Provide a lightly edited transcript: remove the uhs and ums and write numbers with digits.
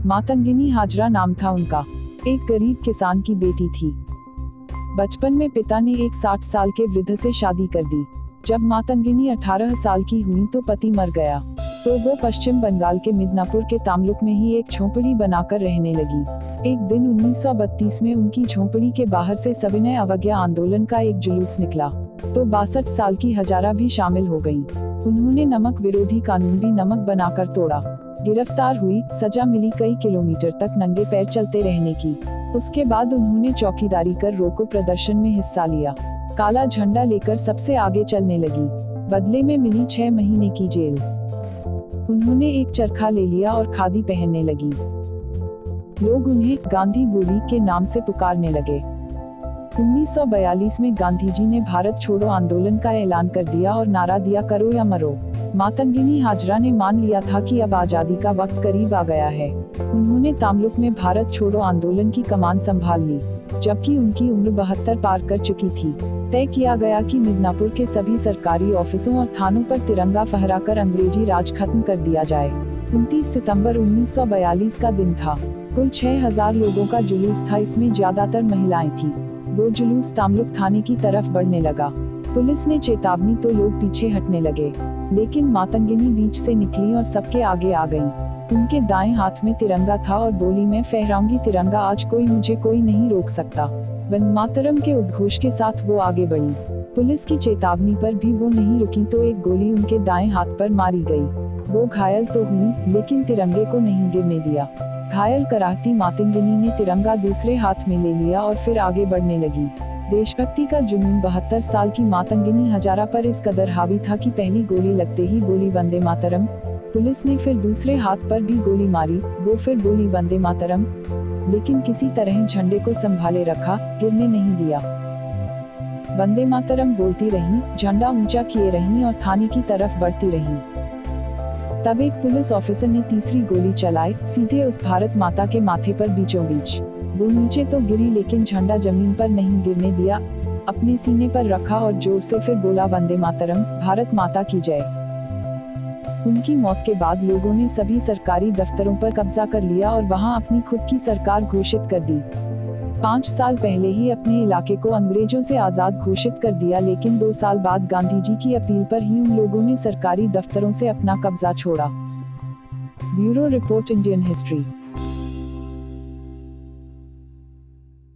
मातंगिनी हाजरा नाम था उनका। एक गरीब किसान की बेटी थी। बचपन में पिता ने एक 60 साल के वृद्ध से शादी कर दी। जब मातंगिनी 18 साल की हुई तो पति मर गया, तो वो पश्चिम बंगाल के मिदनापुर के तामलुक में ही एक झोंपड़ी बनाकर रहने लगी। एक दिन 1932 में उनकी झोंपड़ी के बाहर से सविनय अवज्ञा आंदोलन का एक जुलूस निकला, तो 62 साल की हजारा भी शामिल हो गयी। उन्होंने नमक विरोधी कानून भी नमक बनाकर तोड़ा। गिरफ्तार हुई, सजा मिली कई किलोमीटर तक नंगे पैर चलते रहने की। उसके बाद उन्होंने चौकीदारी कर रोको प्रदर्शन में हिस्सा लिया। काला झंडा लेकर सबसे आगे चलने लगी। बदले में मिली 6 महीने की जेल। उन्होंने एक चरखा ले लिया और खादी पहनने लगी। लोग उन्हें गांधी बूढ़ी के नाम से पुकारने लगे। 1942 में गांधी जी ने भारत छोड़ो आंदोलन का ऐलान कर दिया और नारा दिया, करो या मरो। मातंगिनी हाजरा ने मान लिया था कि अब आजादी का वक्त करीब आ गया है। उन्होंने तामलुक में भारत छोड़ो आंदोलन की कमान संभाल ली, जबकि उनकी उम्र 72 पार कर चुकी थी। तय किया गया कि मिदनापुर के सभी सरकारी ऑफिसों और थानों पर तिरंगा फहराकर अंग्रेजी राज खत्म कर दिया जाए। 29 सितंबर 1942 का दिन था। कुल 6000 लोगों का जुलूस था, इसमें ज्यादातर महिलाएं थीं। वो जुलूस तामलुक थाने की तरफ बढ़ने लगा। पुलिस ने चेतावनी तो लोग पीछे हटने लगे, लेकिन मातंगिनी बीच से निकली और सबके आगे आ गईं। उनके दाएं हाथ में तिरंगा था और बोली, मैं फहराऊंगी तिरंगा, आज मुझे कोई नहीं रोक सकता। वंदे मातरम के उद्घोष के साथ वो आगे बढ़ी। पुलिस की चेतावनी पर भी वो नहीं रुकी तो एक गोली उनके दाएं हाथ पर मारी गई। वो घायल तो हुई, लेकिन तिरंगे को नहीं गिरने दिया। घायल कराहती मातंगिनी ने तिरंगा दूसरे हाथ में ले लिया और फिर आगे बढ़ने लगी। देशभक्ति का जुनून 72 साल की मातंगिनी हजारा पर इस कदर हावी था कि पहली गोली लगते ही बोली, वंदे मातरम। पुलिस ने फिर दूसरे हाथ पर भी गोली मारी, वो फिर बोली, वंदे मातरम, लेकिन किसी तरह झंडे को संभाले रखा, गिरने नहीं दिया। वंदे मातरम बोलती रहीं, झंडा ऊंचा किए रहीं और थाने की तरफ बढ़ती रहीं। तब एक पुलिस ऑफिसर ने तीसरी गोली चलाई, सीधे उस भारत माता के माथे पर बीचों बीच। वो नीचे तो गिरी, लेकिन झंडा जमीन पर नहीं गिरने दिया। अपने सीने पर रखा और जोर से फिर बोला, वंदे मातरम, भारत माता की जय। उनकी मौत के बाद लोगों ने सभी सरकारी दफ्तरों पर कब्जा कर लिया और वहां अपनी खुद की सरकार घोषित कर दी। 5 साल पहले ही अपने इलाके को अंग्रेजों से आजाद घोषित कर दिया, लेकिन 2 साल बाद गांधी जी की अपील पर ही उन लोगों ने सरकारी दफ्तरों से अपना कब्जा छोड़ा। Bureau report, Indian history.